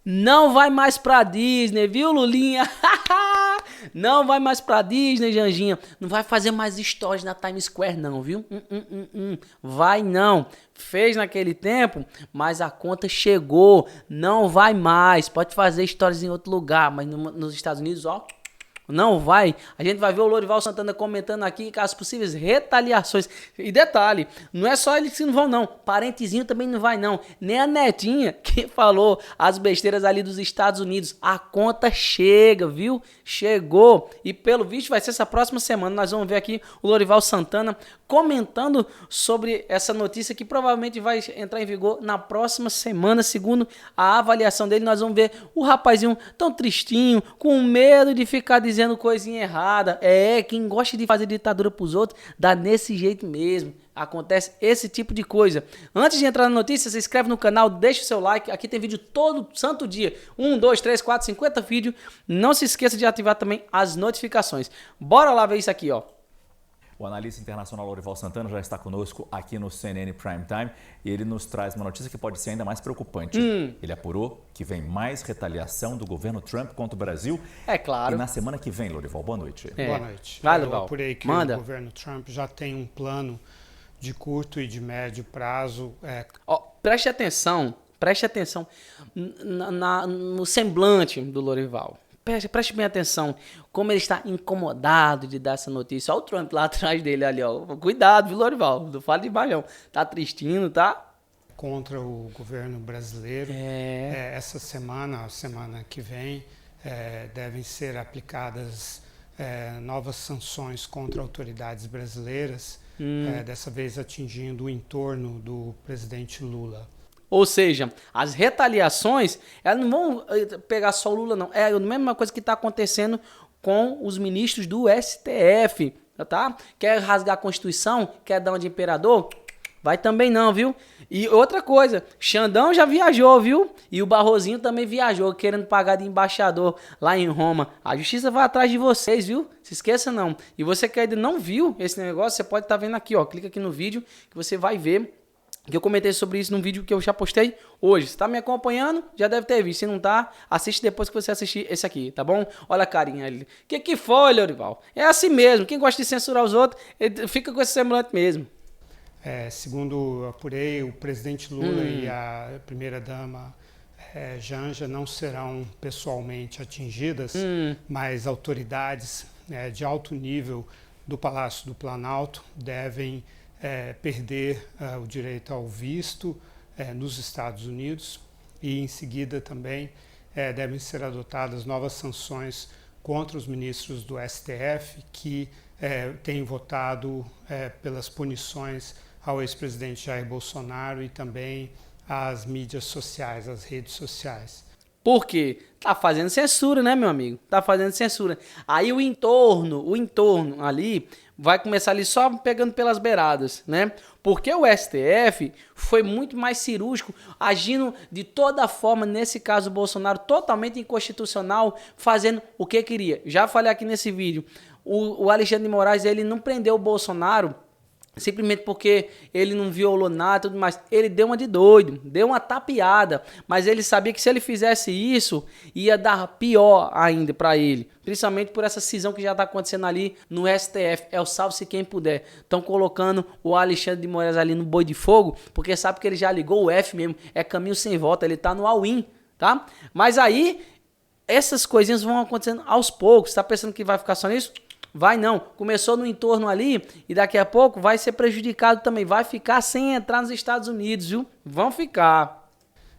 Não vai mais pra Disney, viu, Lulinha? Não vai mais pra Disney, Janjinha. Não vai fazer mais stories na Times Square, não, viu? Vai não. Fez naquele tempo, mas a conta chegou. Não vai mais. Pode fazer stories em outro lugar, mas nos Estados Unidos, ó... Não vai. A gente vai ver o Lorival Santana comentando aqui as possíveis retaliações. E detalhe, não é só eles que não vão, não. Parentezinho também não vai, não. Nem a netinha que falou as besteiras ali dos Estados Unidos. A conta chega, viu? Chegou. E pelo visto vai ser essa próxima semana. Nós vamos ver aqui o Lorival Santana comentando sobre essa notícia que provavelmente vai entrar em vigor na próxima semana. Segundo a avaliação dele, nós vamos ver o rapazinho tão tristinho, com medo de ficar dizendo coisinha errada. Quem gosta de fazer ditadura pros outros, dá desse jeito mesmo. Acontece esse tipo de coisa. Antes de entrar na notícia, se inscreve no canal, deixa o seu like. Aqui tem vídeo todo santo dia. 1, 2, 3, 4, 50 vídeos. Não se esqueça de ativar também as notificações. Bora lá ver isso aqui, ó. O analista internacional Lorival Santana já está conosco aqui no CNN Prime Time e ele nos traz uma notícia que pode ser ainda mais preocupante. Ele apurou que vem mais retaliação do governo Trump contra o Brasil. É claro. E na semana que vem, Lorival, boa noite. Boa noite. Vai, Eu Lorival. apurei que Manda. o governo Trump já tem um plano de curto e de médio prazo. Ó, preste atenção no semblante do Lorival. Preste bem atenção como ele está incomodado de dar essa notícia. Olha o Trump lá atrás dele ali, ó. Cuidado, viu, Lorival? Não fala de baixão. Tá tristinho, tá? Contra o governo brasileiro. Essa semana, a semana que vem, devem ser aplicadas novas sanções contra autoridades brasileiras, dessa vez atingindo o entorno do presidente Lula. Ou seja, as retaliações, elas não vão pegar só o Lula, não. É a mesma coisa que está acontecendo com os ministros do STF, tá? Quer rasgar a Constituição? Quer dar uma de imperador? Vai também não, viu? E outra coisa, Xandão já viajou, viu? E o Barrozinho também viajou, querendo pagar de embaixador lá em Roma. A justiça vai atrás de vocês, viu? Se esqueça não. E você que ainda não viu esse negócio, você pode estar vendo aqui, ó. Clica aqui no vídeo que você vai ver. Que eu comentei sobre isso num vídeo que eu já postei hoje. Se tá me acompanhando, já deve ter visto. Se não tá, assiste depois que você assistir esse aqui, tá bom? Olha a carinha ali. Que foi, Lorival? É assim mesmo. Quem gosta de censurar os outros, fica com esse semblante mesmo. Segundo eu apurei, o presidente Lula e a primeira-dama Janja não serão pessoalmente atingidas, mas autoridades de alto nível do Palácio do Planalto devem perder o direito ao visto nos Estados Unidos e em seguida também devem ser adotadas novas sanções contra os ministros do STF que têm votado pelas punições ao ex-presidente Jair Bolsonaro e também às mídias sociais, às redes sociais. Por quê? Tá fazendo censura, né, meu amigo? Tá fazendo censura. Aí o entorno ali vai começar ali só pegando pelas beiradas, né? Porque o STF foi muito mais cirúrgico, agindo de toda forma, nesse caso o Bolsonaro, totalmente inconstitucional, fazendo o que queria. Já falei aqui nesse vídeo, o Alexandre de Moraes, ele não prendeu o Bolsonaro simplesmente porque ele não violou nada e tudo mais. Ele deu uma de doido, deu uma tapeada, mas ele sabia que se ele fizesse isso, ia dar pior ainda pra ele. Principalmente por essa cisão que já tá acontecendo ali no STF. É o salve-se quem puder. Estão colocando o Alexandre de Moraes ali no boi de fogo, porque sabe que ele já ligou o F mesmo. É caminho sem volta, ele tá no all-in, tá? Mas aí, essas coisinhas vão acontecendo aos poucos. Tá pensando que vai ficar só nisso? Vai não, começou no entorno ali e daqui a pouco vai ser prejudicado também, vai ficar sem entrar nos Estados Unidos, viu? Vão ficar.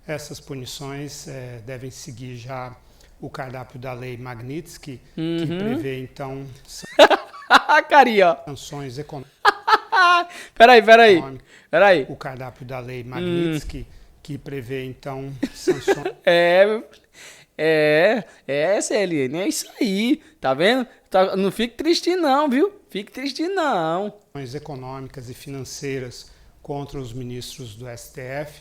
Essas punições devem seguir já o cardápio da lei Magnitsky, que prevê então Carinha, ó. sanções econômicas. Peraí. O cardápio da lei Magnitsky, que prevê então sanções... CLN, é isso aí, tá vendo? Não fique triste não, viu? Fique triste não. econômicas e financeiras contra os ministros do STF,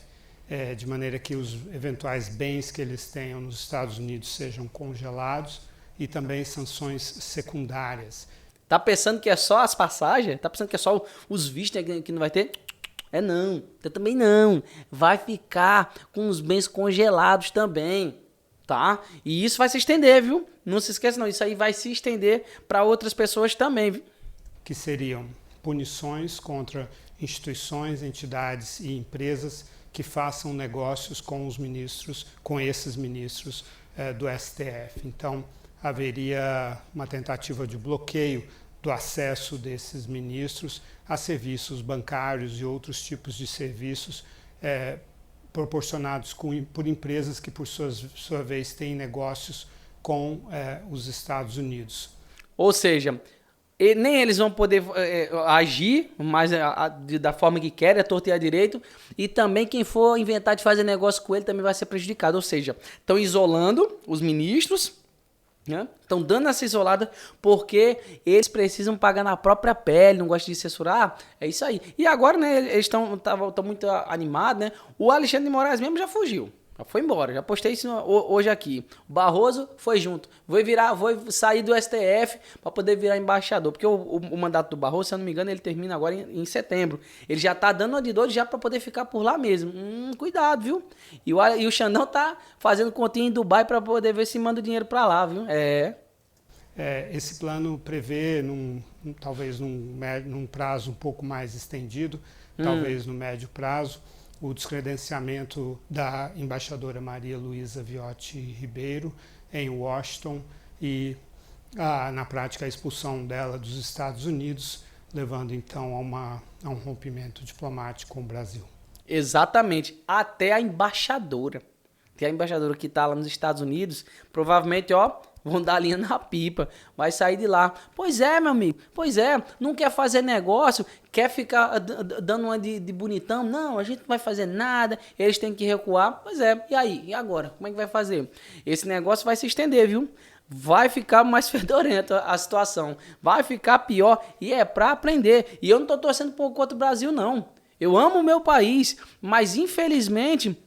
de maneira que os eventuais bens que eles tenham nos Estados Unidos sejam congelados e também sanções secundárias. Tá pensando que é só as passagens? Tá pensando que é só os vistos que não vai ter? Não, também não. Vai ficar com os bens congelados também. tá? E isso vai se estender, viu? Não se esqueça não, isso aí vai se estender para outras pessoas também, viu? Que seriam punições contra instituições, entidades e empresas que façam negócios com os ministros, com esses ministros do STF. Então, haveria uma tentativa de bloqueio do acesso desses ministros a serviços bancários e outros tipos de serviços proporcionados por empresas que, por sua vez, têm negócios com os Estados Unidos. Ou seja, nem eles vão poder agir mais da forma que querem, tortear direito, e também quem for inventar de fazer negócio com ele também vai ser prejudicado. Ou seja, estão isolando os ministros, né? Estão dando essa isolada porque eles precisam pagar na própria pele, não gostam de censurar, é isso aí. E agora, né, eles estão muito animados, né? O Alexandre de Moraes mesmo já fugiu. Já foi embora, já postei isso hoje aqui. O Barroso foi junto. Vou sair do STF para poder virar embaixador. Porque o mandato do Barroso, se eu não me engano, ele termina agora em setembro. Ele já tá dando uma de dor já para poder ficar por lá mesmo. Cuidado, viu? E o Xandão tá fazendo continha em Dubai para poder ver se manda o dinheiro para lá, viu? Esse plano prevê, talvez num prazo um pouco mais estendido, talvez no médio prazo, o descredenciamento da embaixadora Maria Luísa Viotti Ribeiro em Washington e, na prática, a expulsão dela dos Estados Unidos, levando então a um rompimento diplomático com o Brasil. Exatamente, até a embaixadora. Tem a embaixadora que está lá nos Estados Unidos, provavelmente, vão dar linha na pipa, vai sair de lá. Pois é, meu amigo, não quer fazer negócio, quer ficar dando uma de bonitão, não, a gente não vai fazer nada, eles têm que recuar. Pois é, e aí? E agora? Como é que vai fazer? Esse negócio vai se estender, viu? Vai ficar mais fedorenta a situação, vai ficar pior, e é pra aprender. E eu não tô torcendo contra o Brasil, não. Eu amo o meu país, mas infelizmente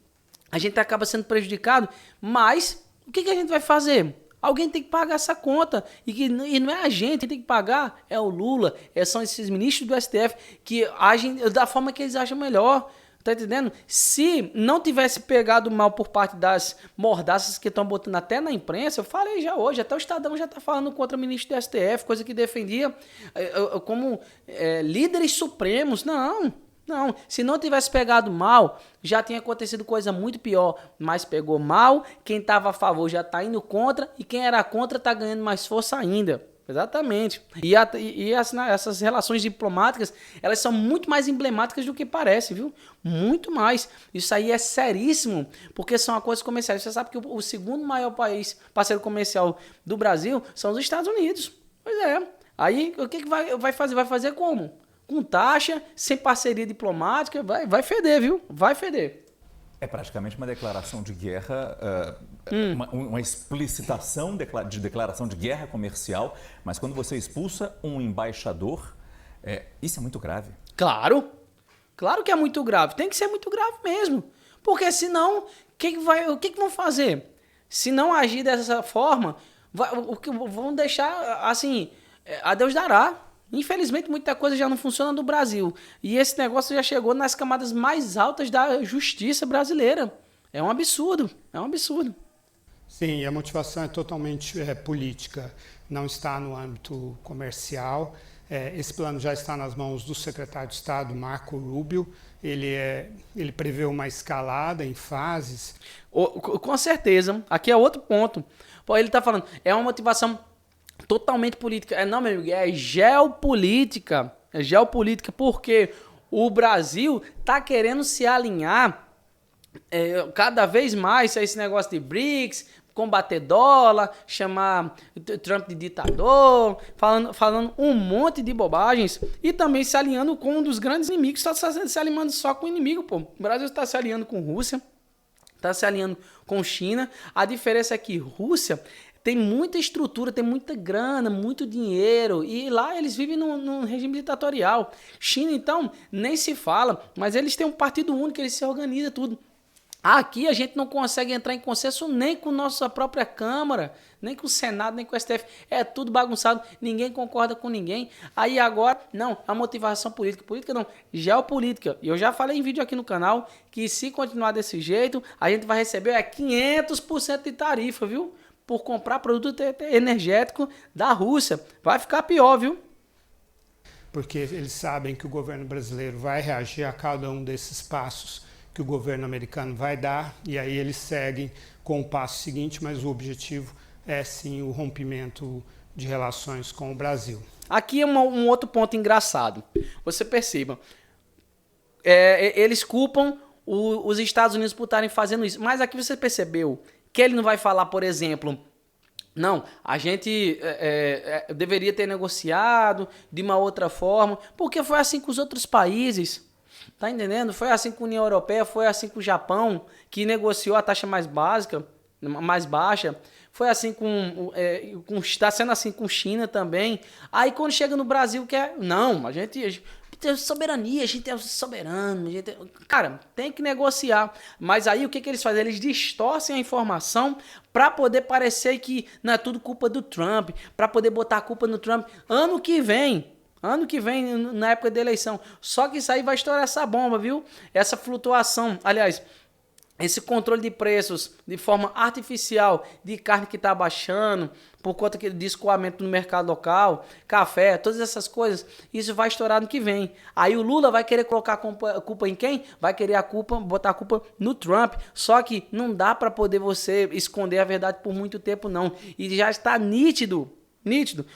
a gente acaba sendo prejudicado, mas o que a gente vai fazer? Alguém tem que pagar essa conta. E não é a gente que tem que pagar, é o Lula, são esses ministros do STF que agem da forma que eles acham melhor. Tá entendendo? Se não tivesse pegado mal por parte das mordaças que estão botando até na imprensa, eu falei já hoje, até o Estadão já está falando contra o ministro do STF, coisa que defendia como líderes supremos. Não, se não tivesse pegado mal, já tinha acontecido coisa muito pior, mas pegou mal, quem estava a favor já está indo contra, e quem era contra está ganhando mais força ainda. Exatamente. E essas relações diplomáticas, elas são muito mais emblemáticas do que parece, viu? Muito mais. Isso aí é seríssimo, porque são acordos comerciais. Você sabe que o segundo maior parceiro comercial do Brasil são os Estados Unidos. Pois é. Aí, o que vai fazer? Vai fazer como? Com taxa, sem parceria diplomática, vai feder, viu? Vai feder. É praticamente uma declaração de guerra, uma explicitação de declaração de guerra comercial, mas quando você expulsa um embaixador, isso é muito grave. Claro que é muito grave, tem que ser muito grave mesmo, porque senão, o que vão fazer? Se não agir dessa forma, vão deixar assim, a Deus dará. Infelizmente, muita coisa já não funciona no Brasil. E esse negócio já chegou nas camadas mais altas da justiça brasileira. É um absurdo, Sim, a motivação é totalmente política, não está no âmbito comercial. Esse plano já está nas mãos do secretário de Estado, Marco Rubio. Ele prevê uma escalada em fases. Com certeza. Aqui é outro ponto. Ele está falando, é uma motivação totalmente política. Não, meu amigo, é geopolítica. É geopolítica porque o Brasil está querendo se alinhar cada vez mais a esse negócio de BRICS, combater dólar, chamar Trump de ditador, falando um monte de bobagens e também se alinhando com um dos grandes inimigos. Está se alinhando só com o inimigo, pô. O Brasil está se alinhando com Rússia, está se alinhando com China. A diferença é que Rússia tem muita estrutura, tem muita grana, muito dinheiro, e lá eles vivem num regime ditatorial. China, então, nem se fala, mas eles têm um partido único, eles se organizam tudo. Aqui a gente não consegue entrar em consenso nem com nossa própria Câmara, nem com o Senado, nem com o STF. É tudo bagunçado, ninguém concorda com ninguém. Aí agora, não, a motivação política. Política não, geopolítica. E eu já falei em vídeo aqui no canal que se continuar desse jeito, a gente vai receber 500% de tarifa, viu? Por comprar produto energético da Rússia. Vai ficar pior, viu? Porque eles sabem que o governo brasileiro vai reagir a cada um desses passos que o governo americano vai dar, e aí eles seguem com o passo seguinte, mas o objetivo é sim o rompimento de relações com o Brasil. Aqui é um outro ponto engraçado. Você perceba, eles culpam os Estados Unidos por estarem fazendo isso, mas aqui você percebeu que ele não vai falar, por exemplo, não, a gente deveria ter negociado de uma outra forma, porque foi assim com os outros países. Tá entendendo? Foi assim com a União Europeia, foi assim com o Japão, que negociou a taxa mais básica, mais baixa. Foi assim está sendo assim com China também. Aí quando chega no Brasil, não, a gente tem soberania, a gente é soberano. Cara, tem que negociar. Mas aí o que eles fazem? Eles distorcem a informação para poder parecer que não é tudo culpa do Trump, para poder botar a culpa no Trump ano que vem, na época da eleição. Só que isso aí vai estourar essa bomba, viu? Essa flutuação, aliás, esse controle de preços de forma artificial de carne que está baixando por conta de escoamento no mercado local, café, todas essas coisas, isso vai estourar no que vem. Aí o Lula vai querer colocar a culpa em quem? Vai querer botar a culpa no Trump. Só que não dá para poder você esconder a verdade por muito tempo, não. E já está nítido,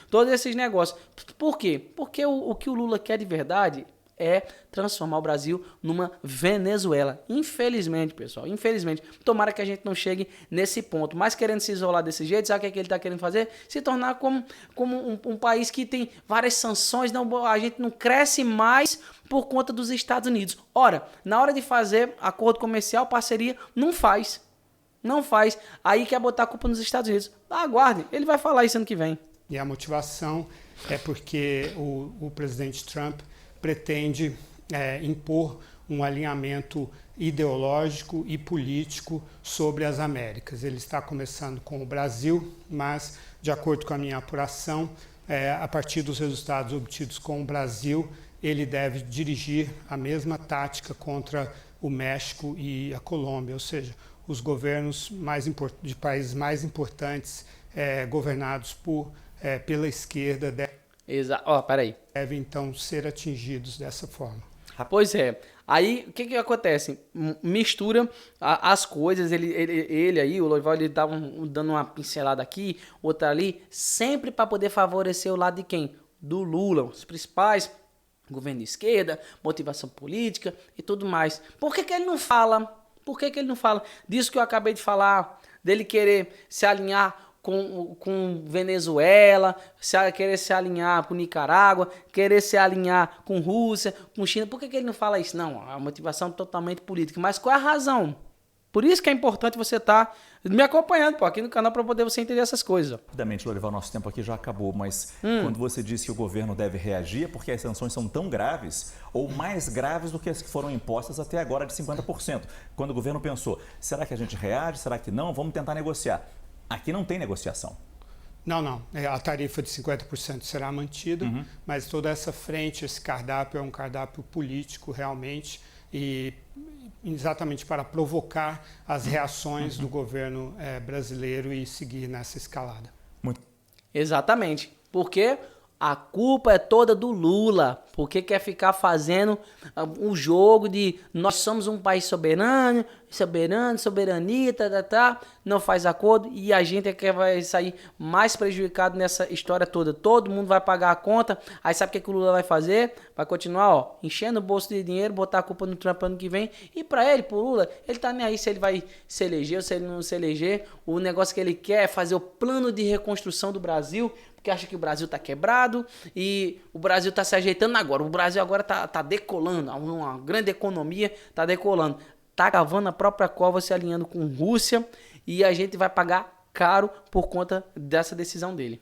todos esses negócios. Por quê? Porque o que o Lula quer de verdade é transformar o Brasil numa Venezuela. Infelizmente, pessoal, infelizmente. Tomara que a gente não chegue nesse ponto. Mas querendo se isolar desse jeito, sabe o que ele está querendo fazer? Se tornar como um país que tem várias sanções, a gente não cresce mais por conta dos Estados Unidos. Ora, na hora de fazer acordo comercial, parceria, não faz. Aí quer botar a culpa nos Estados Unidos. Aguardem, ele vai falar isso ano que vem. E a motivação é porque o presidente Trump pretende impor um alinhamento ideológico e político sobre as Américas. Ele está começando com o Brasil, mas, de acordo com a minha apuração, a partir dos resultados obtidos com o Brasil, ele deve dirigir a mesma tática contra o México e a Colômbia, ou seja, os governos de países mais importantes governados pela esquerda devem então ser atingidos dessa forma. Pois é. Aí, o que acontece? Mistura as coisas, ele aí, o Lourival, ele dá dando uma pincelada aqui, outra ali, sempre para poder favorecer o lado de quem? Do Lula, os principais, governo de esquerda, motivação política e tudo mais. Por que ele não fala? Por que ele não fala disso que eu acabei de falar, dele querer se alinhar com Venezuela, querer se alinhar com Nicarágua, querer se alinhar com Rússia, com China? Por que ele não fala isso? Não, a motivação é totalmente política. Mas qual é a razão? Por isso que é importante você estar me acompanhando aqui no canal para poder você entender essas coisas. Rapidamente, Lourival, nosso tempo aqui já acabou, mas quando você disse que o governo deve reagir, é porque as sanções são tão graves ou mais graves do que as que foram impostas até agora de 50%. Quando o governo pensou, será que a gente reage, será que não? Vamos tentar negociar. Aqui não tem negociação. Não. A tarifa de 50% será mantida, mas toda essa frente, esse cardápio é um cardápio político realmente e exatamente para provocar as reações do governo brasileiro e seguir nessa escalada. Exatamente. Porque a culpa é toda do Lula, porque quer ficar fazendo um jogo de nós somos um país soberano, soberania, não faz acordo e a gente é que vai sair mais prejudicado nessa história toda. Todo mundo vai pagar a conta, aí sabe o que o Lula vai fazer? Vai continuar enchendo o bolso de dinheiro, botar a culpa no Trump ano que vem e pro Lula, ele tá nem aí se ele vai se eleger ou se ele não se eleger. O negócio que ele quer é fazer o plano de reconstrução do Brasil, porque acha que o Brasil está quebrado e o Brasil está se ajeitando agora. O Brasil agora está decolando, uma grande economia está decolando. Está cavando a própria cova, se alinhando com Rússia e a gente vai pagar caro por conta dessa decisão dele.